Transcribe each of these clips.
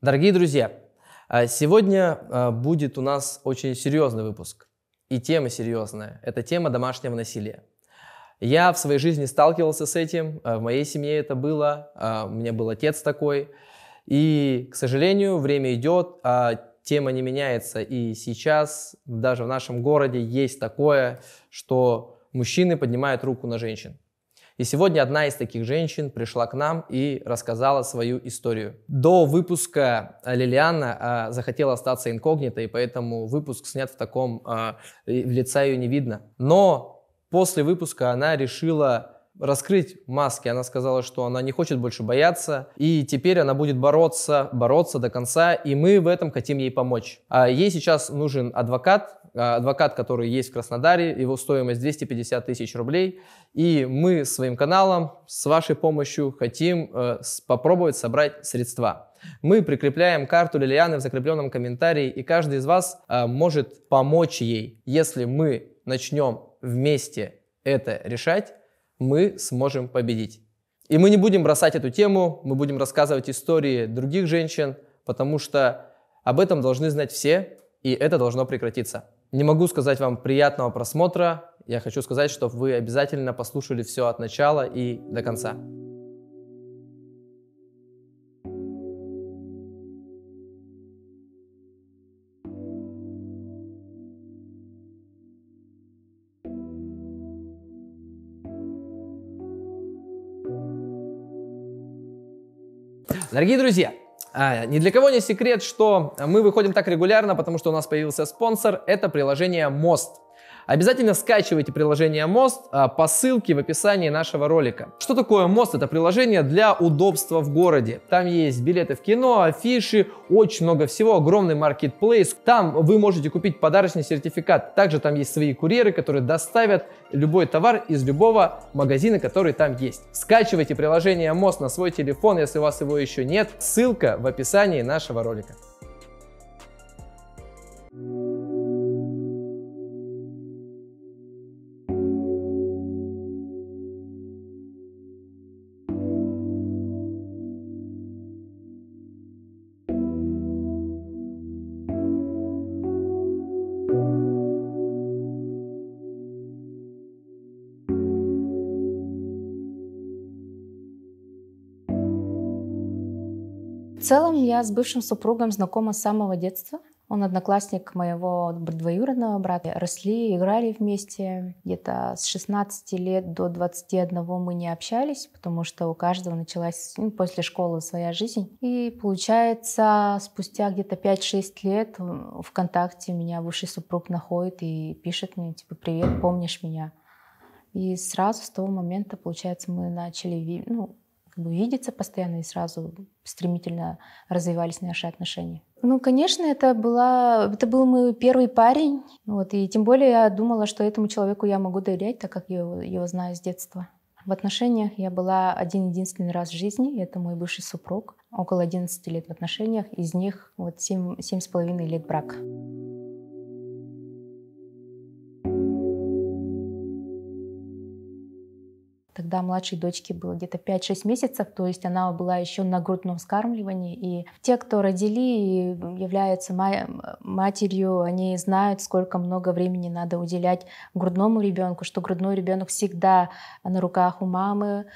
Дорогие друзья, сегодня будет у нас очень серьезный выпуск. И тема серьезная. Это тема домашнего насилия. Я в своей жизни сталкивался с этим, в моей семье это было, у меня был отец такой. И, к сожалению, время идет, а тема не меняется. И сейчас даже в нашем городе есть такое, что мужчины поднимают руку на женщин. И сегодня одна из таких женщин пришла к нам и рассказала свою историю. До выпуска Лилиана захотела остаться инкогнито, и поэтому выпуск снят в таком, лица ее не видно. Но после выпуска она решила раскрыть маски. Она сказала, что она не хочет больше бояться, и теперь она будет бороться до конца, и мы в этом хотим ей помочь. Ей сейчас нужен адвокат, который есть в Краснодаре, его стоимость 250 тысяч рублей, и мы своим каналом, с вашей помощью хотим попробовать собрать средства. Мы прикрепляем карту Лилианы в закрепленном комментарии, и каждый из вас может помочь ей. Если мы начнем вместе это решать, мы сможем победить. И мы не будем бросать эту тему, мы будем рассказывать истории других женщин, потому что об этом должны знать все, и это должно прекратиться. Не могу сказать вам приятного просмотра, я хочу сказать, чтобы вы обязательно послушали все от начала и до конца. Дорогие друзья, ни для кого не секрет, что мы выходим так регулярно, потому что у нас появился спонсор, это приложение Мост. Обязательно скачивайте приложение Мост по ссылке в описании нашего ролика. Что такое Мост? Это приложение для удобства в городе. Там есть билеты в кино, афиши, очень много всего, огромный маркетплейс. Там вы можете купить подарочный сертификат. Также там есть свои курьеры, которые доставят любой товар из любого магазина, который там есть. Скачивайте приложение Мост на свой телефон, если у вас его еще нет. Ссылка в описании нашего ролика. В целом я с бывшим супругом знакома с самого детства. Он одноклассник моего двоюродного брата. Росли, играли вместе. Где-то с 16 лет до 21 мы не общались, потому что у каждого началась после школы своя жизнь. И получается, спустя где-то 5-6 лет ВКонтакте меня бывший супруг находит и пишет мне, типа, «Привет, помнишь меня?» И сразу с того момента, получается, мы начали видеться постоянно, и сразу стремительно развивались наши отношения. Конечно, это был мой первый парень. И тем более я думала, что этому человеку я могу доверять, так как я его знаю с детства. В отношениях я была один-единственный раз в жизни, и это мой бывший супруг. Около 11 лет в отношениях, из них 7,5 лет брака. Тогда младшей дочке было где-то 5-6 месяцев, то есть она была еще на грудном вскармливании. И те, кто родили и являются матерью, они знают, сколько много времени надо уделять грудному ребенку, что грудной ребенок всегда на руках у мамы,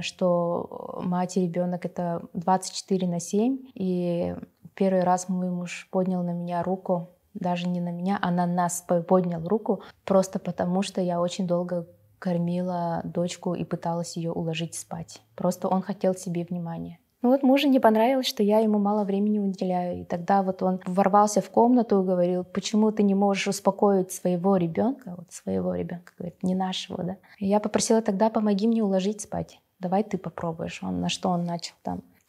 что мать и ребенок это 24/7. И первый раз мой муж поднял на меня руку, даже не на меня, а на нас поднял руку, просто потому что я очень долго кормила дочку и пыталась ее уложить спать. Просто он хотел себе внимания. Мужу не понравилось, что я ему мало времени уделяю. И тогда он ворвался в комнату и говорил: «Почему ты не можешь успокоить своего ребенка?» Своего ребенка, говорит, не нашего, да? И я попросила тогда: «Помоги мне уложить спать. Давай ты попробуешь». На что он начал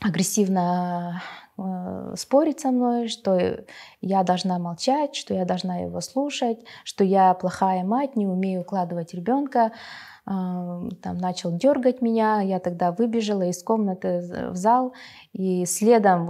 агрессивно спорить со мной, что я должна молчать, что я должна его слушать, что я плохая мать, не умею укладывать ребенка. Начал дергать меня. Я тогда выбежала из комнаты в зал, и следом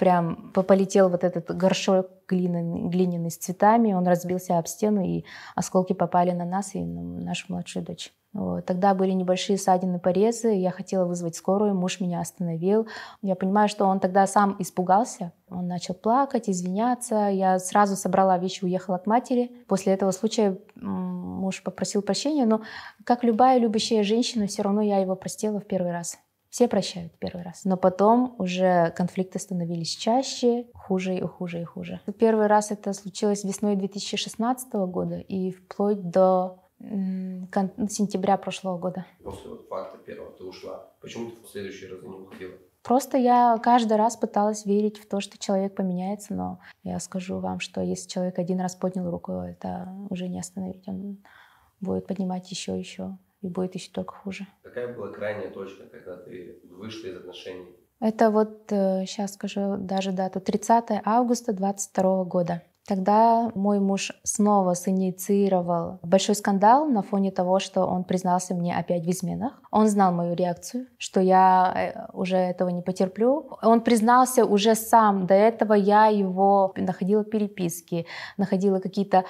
прям полетел вот этот горшок глиняный с цветами, он разбился об стену, и осколки попали на нас и на нашу младшую дочь. Вот. Тогда были небольшие ссадины, порезы, я хотела вызвать скорую, муж меня остановил. Я понимаю, что он тогда сам испугался, он начал плакать, извиняться. Я сразу собрала вещи, уехала к матери. После этого случая муж попросил прощения, но как любая любящая женщина, все равно я его простила в первый раз. Все прощают в первый раз. Но потом уже конфликты становились чаще, хуже и хуже и хуже. Первый раз это случилось весной 2016 года и вплоть до сентября прошлого года. После вот факта первого ты ушла. Почему ты в следующий раз не уходила? Просто я каждый раз пыталась верить в то, что человек поменяется, но я скажу вам, что если человек один раз поднял руку, это уже не остановить. Он будет поднимать еще и будет еще только хуже. Какая была крайняя точка, когда ты вышла из отношений? Это вот, сейчас скажу даже дату, 30 августа 2022 года. Тогда мой муж снова синициировал большой скандал на фоне того, что он признался мне опять в изменах. Он знал мою реакцию, что я уже этого не потерплю. Он признался уже сам. До этого я его находила переписки, находила какие-то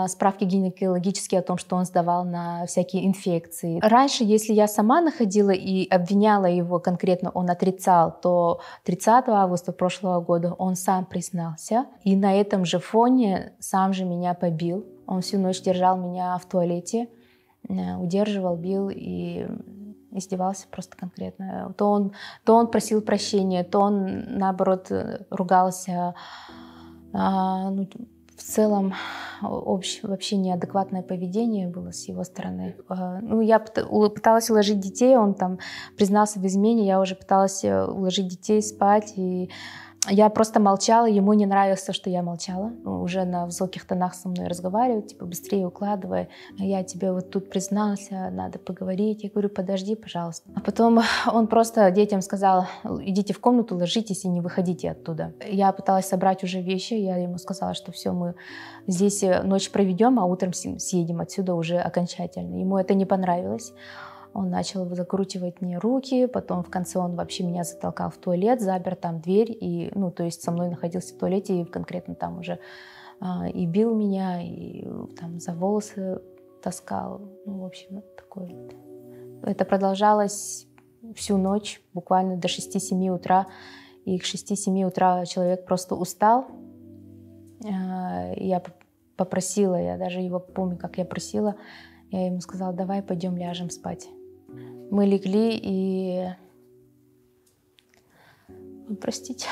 справки гинекологические о том, что он сдавал на всякие инфекции. Раньше, если я сама находила и обвиняла его конкретно, он отрицал, то 30 августа прошлого года он сам признался. И на этом же фоне сам же меня побил. Он всю ночь держал меня в туалете, удерживал, бил и издевался просто конкретно. То он просил прощения, то он, наоборот, ругался. В целом, вообще неадекватное поведение было с его стороны. Я пыталась уложить детей, он там признался в измене, я уже пыталась уложить детей спать, и я просто молчала, ему не нравилось то, что я молчала. Уже на высоких тонах со мной разговаривать, типа, быстрее укладывай. Я тебе вот тут признался, надо поговорить. Я говорю, подожди, пожалуйста. А потом он просто детям сказал, идите в комнату, ложитесь и не выходите оттуда. Я пыталась собрать уже вещи, я ему сказала, что все, мы здесь ночь проведем, а утром съедем отсюда уже окончательно. Ему это не понравилось. Он начал закручивать мне руки, потом в конце он вообще меня затолкал в туалет, запер там дверь, и, то есть со мной находился в туалете и конкретно там уже и бил меня, и там за волосы таскал, в общем, такое вот. Это продолжалось всю ночь, буквально до 6-7 утра, и к 6-7 утра человек просто устал. Я попросила, я даже его помню, как я просила, я ему сказала, давай пойдем ляжем спать. Мы легли и... Простите.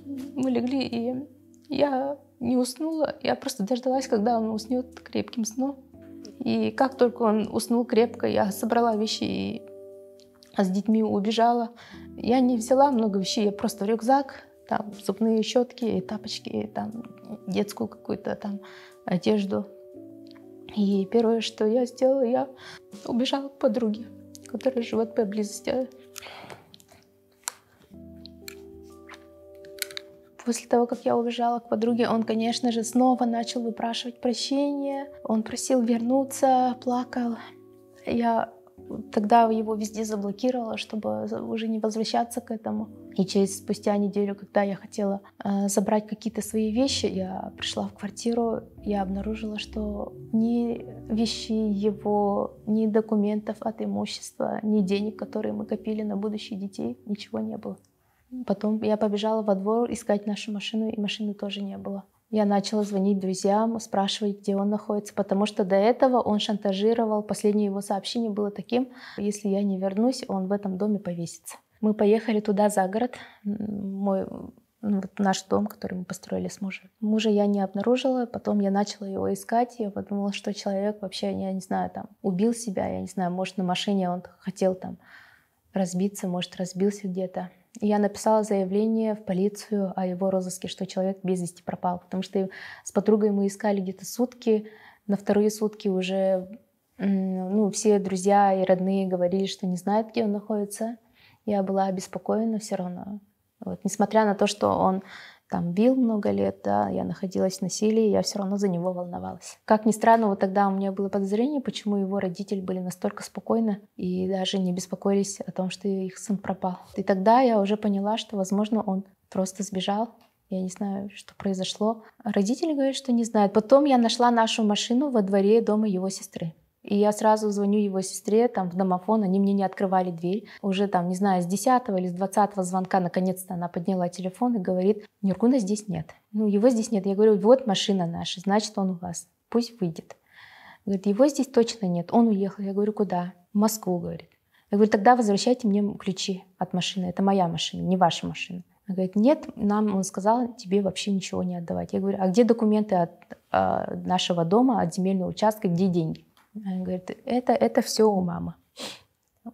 Мы легли, и я не уснула. Я просто дождалась, когда он уснет крепким сном. И как только он уснул крепко, я собрала вещи и с детьми убежала. Я не взяла много вещей, я просто в рюкзак, там зубные щетки, и тапочки, и там детскую какую-то там одежду. И первое, что я сделала, я убежала к подруге, которая живет поблизости. После того, как я убежала к подруге, он, конечно же, снова начал выпрашивать прощения. Он просил вернуться, плакал. Я тогда его везде заблокировала, чтобы уже не возвращаться к этому. И спустя неделю, когда я хотела забрать какие-то свои вещи, я пришла в квартиру, я обнаружила, что ни вещей его, ни документов от имущества, ни денег, которые мы копили на будущее детей, ничего не было. Потом я побежала во двор искать нашу машину, и машины тоже не было. Я начала звонить друзьям, спрашивать, где он находится, потому что до этого он шантажировал. Последнее его сообщение было таким: если я не вернусь, он в этом доме повесится. Мы поехали туда за город, наш дом, который мы построили с мужем. Мужа я не обнаружила, потом я начала его искать. Я подумала, что человек вообще, я не знаю, там убил себя, я не знаю, может, на машине он хотел там разбиться, может, разбился где-то. Я написала заявление в полицию о его розыске, что человек без вести пропал, потому что с подругой мы искали где-то сутки, на вторые сутки уже все друзья и родные говорили, что не знают, где он находится. Я была обеспокоена все равно. Вот. Несмотря на то, что он там бил много лет, да, я находилась в насилии, я все равно за него волновалась. Как ни странно, вот тогда у меня было подозрение, почему его родители были настолько спокойны и даже не беспокоились о том, что их сын пропал. И тогда я уже поняла, что, возможно, он просто сбежал. Я не знаю, что произошло. Родители говорят, что не знают. Потом я нашла нашу машину во дворе дома его сестры. И я сразу звоню его сестре, там, в домофон, они мне не открывали дверь. Уже там, не знаю, с 10-го или с 20-го звонка наконец-то она подняла телефон и говорит: Нургуна здесь нет. Ну, его здесь нет. Я говорю: вот машина наша, значит, он у вас. Пусть выйдет. Говорит: его здесь точно нет, он уехал. Я говорю: куда? В Москву, говорит. Я говорю: тогда возвращайте мне ключи от машины. Это моя машина, не ваша машина. Она говорит: нет, нам он сказал тебе вообще ничего не отдавать. Я говорю: а где документы от нашего дома, от земельного участка, где деньги? Она говорит: это все у мамы,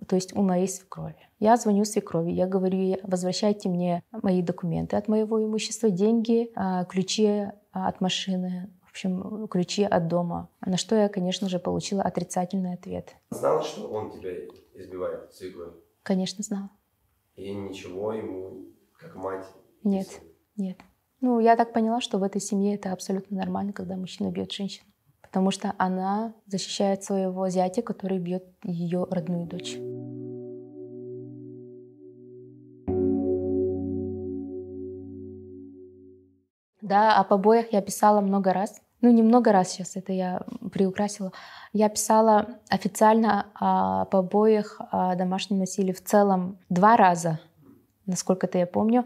то есть у моей свекрови. Я звоню свекрови, я говорю: возвращайте мне мои документы от моего имущества, деньги, ключи от машины, в общем, ключи от дома. На что я, конечно же, получила отрицательный ответ. Знала, что он тебя избивает, свекровь? Конечно, знала. И ничего ему, как мать? Нет, нет. Ну, я так поняла, что в этой семье это абсолютно нормально, когда мужчина бьет женщину. Потому что она защищает своего зятя, который бьет ее родную дочь. Да, о побоях я писала много раз. Ну, не много раз сейчас, это я приукрасила. Я писала официально о побоях, о домашнем насилии в целом 2 раза, насколько-то я помню.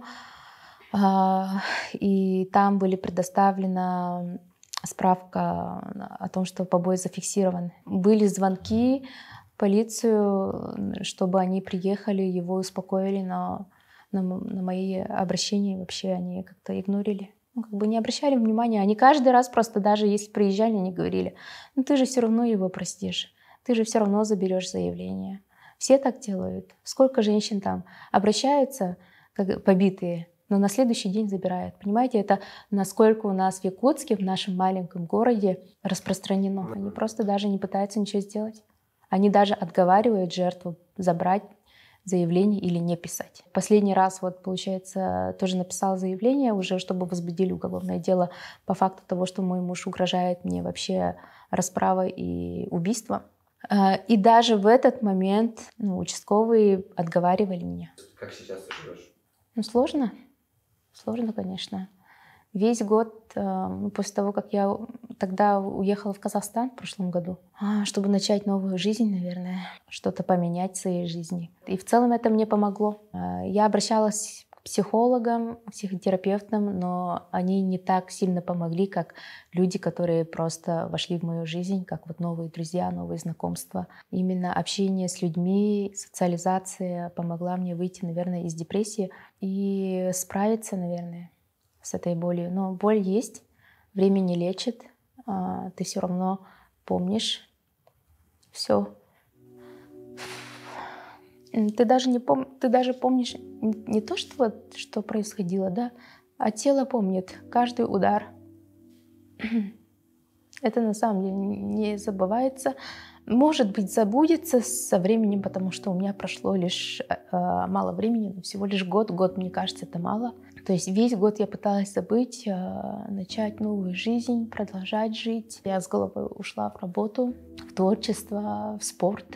И там были предоставлена справка о том, что побои зафиксированы. Были звонки в полицию, чтобы они приехали, его успокоили, но на мои обращения вообще они как-то игнорили. Ну, как бы не обращали внимания. Они каждый раз просто, даже если приезжали, они говорили: ну ты же все равно его простишь, ты же все равно заберешь заявление. Все так делают. Сколько женщин там обращаются, как побитые, но на следующий день забирают. Понимаете, это насколько у нас в Якутске, в нашем маленьком городе распространено. Они просто даже не пытаются ничего сделать. Они даже отговаривают жертву забрать заявление или не писать. Последний раз, вот, получается, тоже написала заявление уже, чтобы возбудили уголовное дело по факту того, что мой муж угрожает мне вообще расправой и убийством. И даже в этот момент участковые отговаривали меня. Как сейчас ты живешь? Ну, сложно. Сложно, конечно. Весь год, после того, как я тогда уехала в Казахстан в прошлом году, чтобы начать новую жизнь, наверное, что-то поменять в своей жизни. И в целом это мне помогло. Я обращалась к психологам, психотерапевтам, но они не так сильно помогли, как люди, которые просто вошли в мою жизнь, как вот новые друзья, новые знакомства. Именно общение с людьми, социализация помогла мне выйти, наверное, из депрессии и справиться, наверное, с этой болью. Но боль есть, время не лечит, ты все равно помнишь все. Ты даже помнишь не то, что происходило, да, а тело помнит каждый удар. Это на самом деле не забывается. Может быть, забудется со временем, потому что у меня прошло лишь мало времени, но всего лишь год. Год, мне кажется, это мало. То есть весь год я пыталась забыть, начать новую жизнь, продолжать жить. Я с головой ушла в работу, в творчество, в спорт.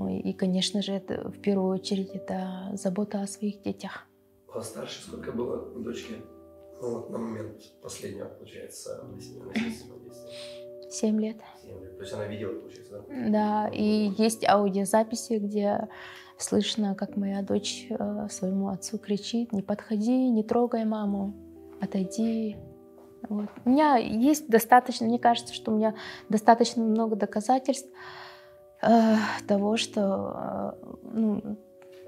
И, конечно же, это, в первую очередь, это забота о своих детях. А старше сколько было дочке? Ну, вот на момент последнего, получается, насильственного действия. 7 лет. 7 лет. То есть она видела, получается, да? Да, и есть аудиозаписи, где слышно, как моя дочь своему отцу кричит: не подходи, не трогай маму, отойди. Вот. У меня есть достаточно, мне кажется, что у меня достаточно много доказательств того, что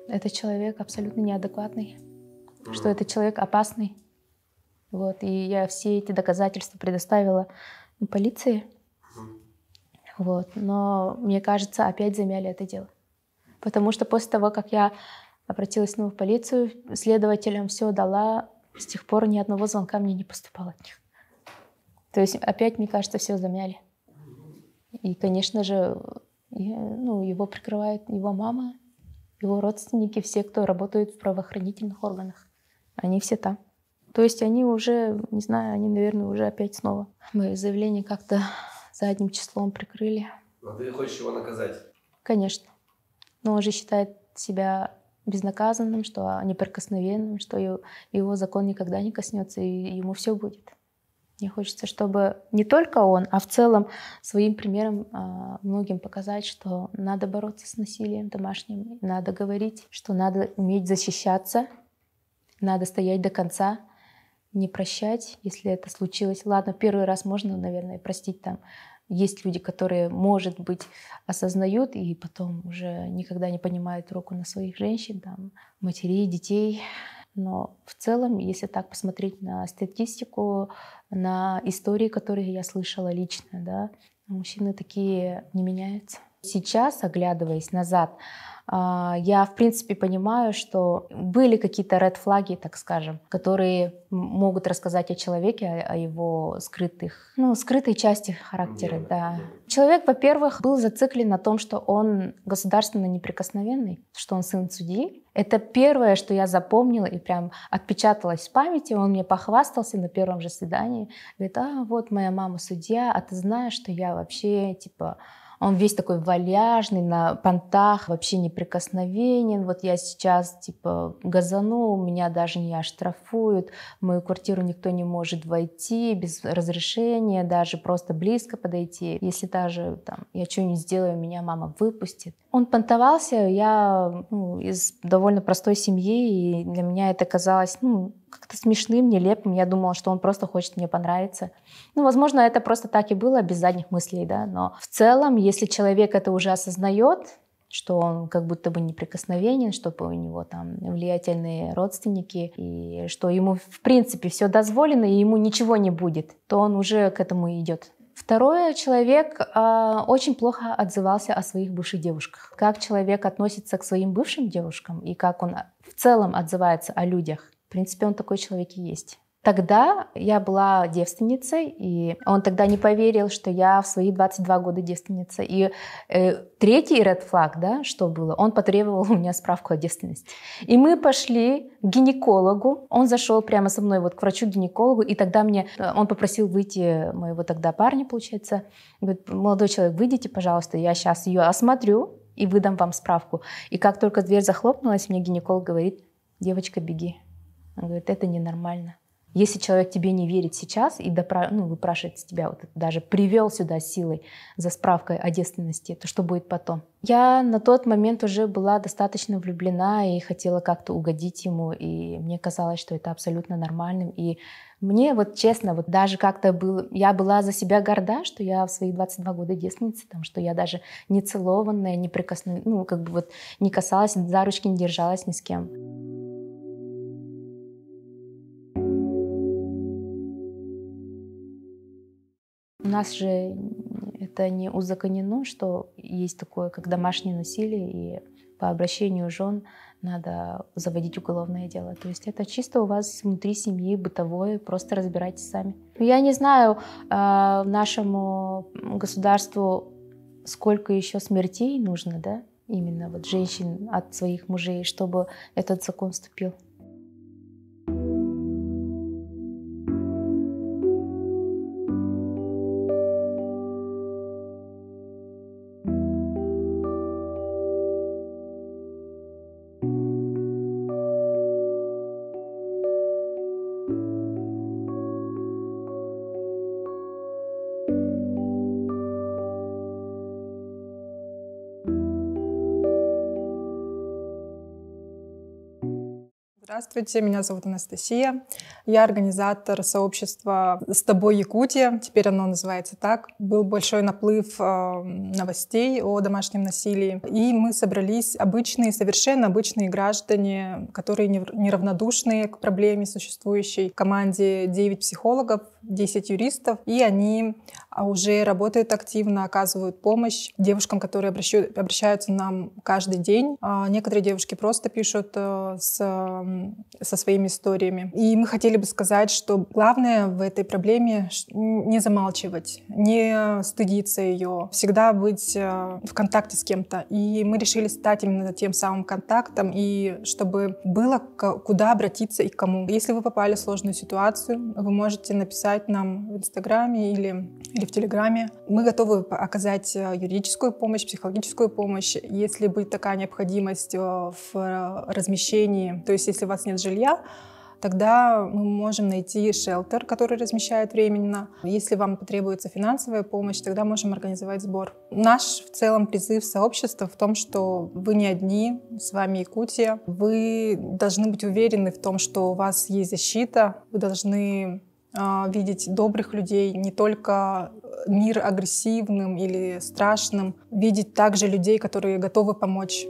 этот человек абсолютно неадекватный, что этот человек опасный. Вот. И я все эти доказательства предоставила полиции. Вот. Но, мне кажется, опять замяли это дело. Потому что после того, как я обратилась снова в полицию, следователям все дала, с тех пор ни одного звонка мне не поступало от них. То есть опять, мне кажется, все замяли. И, конечно же, его прикрывает его мама, его родственники, все, кто работает в правоохранительных органах. Они все там. То есть они уже, не знаю, они, наверное, уже опять снова мое заявление как-то задним числом прикрыли. Но ты хочешь его наказать? Конечно. Но он же считает себя безнаказанным, что неприкосновенным, что его закон никогда не коснется, и ему все будет. Мне хочется, чтобы не только он, а в целом своим примером многим показать, что надо бороться с насилием домашним, надо говорить, что надо уметь защищаться, надо стоять до конца, не прощать, если это случилось. Ладно, первый раз можно, наверное, простить там. Есть люди, которые, может быть, осознают и потом уже никогда не поднимают руку на своих женщин, там, матерей, детей. Но в целом, если так посмотреть на статистику, на истории, которые я слышала лично, да, мужчины такие не меняются. Сейчас, оглядываясь назад, я, в принципе, понимаю, что были какие-то ред-флаги, так скажем, которые могут рассказать о человеке, о его скрытой части характера. Да. Человек, во-первых, был зациклен на том, что он государственно неприкосновенный, что он сын судьи. Это первое, что я запомнила и прям отпечаталось в памяти. Он мне похвастался на первом же свидании. Говорит, вот моя мама судья, а ты знаешь, что я вообще, типа... Он весь такой вальяжный, на понтах, вообще неприкосновенен. Вот я сейчас, типа, газану, меня даже не оштрафуют, в мою квартиру никто не может войти без разрешения, даже просто близко подойти. Если даже там, я что-нибудь сделаю, меня мама выпустит. Он понтовался, я из довольно простой семьи, и для меня это казалось, как-то смешным, нелепым. Я думала, что он просто хочет мне понравиться. Возможно, это просто так и было, без задних мыслей, да. Но в целом, если человек это уже осознает, что он как будто бы неприкосновенен, что у него там влиятельные родственники, и что ему, в принципе, все дозволено, и ему ничего не будет, то он уже к этому идет. Второе, человек очень плохо отзывался о своих бывших девушках. Как человек относится к своим бывшим девушкам, и как он в целом отзывается о людях. В принципе, он такой человек и есть. Тогда я была девственницей, и он тогда не поверил, что я в свои 22 года девственница. И третий ред флаг, да, что было, он потребовал у меня справку о девственности. И мы пошли к гинекологу, он зашел прямо со мной вот к врачу-гинекологу, и тогда он попросил выйти моего тогда парня, получается. Говорит, молодой человек, выйдите, пожалуйста, я сейчас ее осмотрю и выдам вам справку. И как только дверь захлопнулась, мне гинеколог говорит, девочка, беги. Он говорит, это ненормально. Если человек тебе не верит сейчас и выпрашивает с тебя, даже привел сюда силой за справкой о девственности, то что будет потом? Я на тот момент уже была достаточно влюблена и хотела как-то угодить ему, и мне казалось, что это абсолютно нормальным. И мне честно, даже как-то я была за себя горда, что я в свои 22 года девственница, что я даже не целованная, не прикосновенная, не касалась, за ручки не держалась ни с кем. У нас же это не узаконено, что есть такое, как домашнее насилие, и по обращению жен надо заводить уголовное дело. То есть это чисто у вас внутри семьи, бытовое, просто разбирайтесь сами. Я не знаю нашему государству, сколько еще смертей нужно, да, именно женщин от своих мужей, чтобы этот закон вступил. Здравствуйте, меня зовут Анастасия. Я организатор сообщества «С тобой, Якутия». Теперь оно называется так. Был большой наплыв новостей о домашнем насилии. И мы собрались совершенно обычные граждане, которые неравнодушны к проблеме существующей. В команде 9 психологов, 10 юристов. И они уже работают активно, оказывают помощь девушкам, которые обращаются к нам каждый день. Некоторые девушки просто пишут со своими историями. И мы хотели бы сказать, что главное в этой проблеме не замалчивать, не стыдиться ее, всегда быть в контакте с кем-то. И мы решили стать именно тем самым контактом, и чтобы было куда обратиться и к кому. Если вы попали в сложную ситуацию, вы можете написать нам в Инстаграме или в Телеграме. Мы готовы оказать юридическую помощь, психологическую помощь. Если будет такая необходимость в размещении, то есть если у вас нет жилья, тогда мы можем найти шелтер, который размещает временно. Если вам потребуется финансовая помощь, тогда можем организовать сбор. Наш в целом призыв сообщества в том, что вы не одни, с вами Якутия. Вы должны быть уверены в том, что у вас есть защита. Вы должны видеть добрых людей, не только мир агрессивным или страшным, видеть также людей, которые готовы помочь.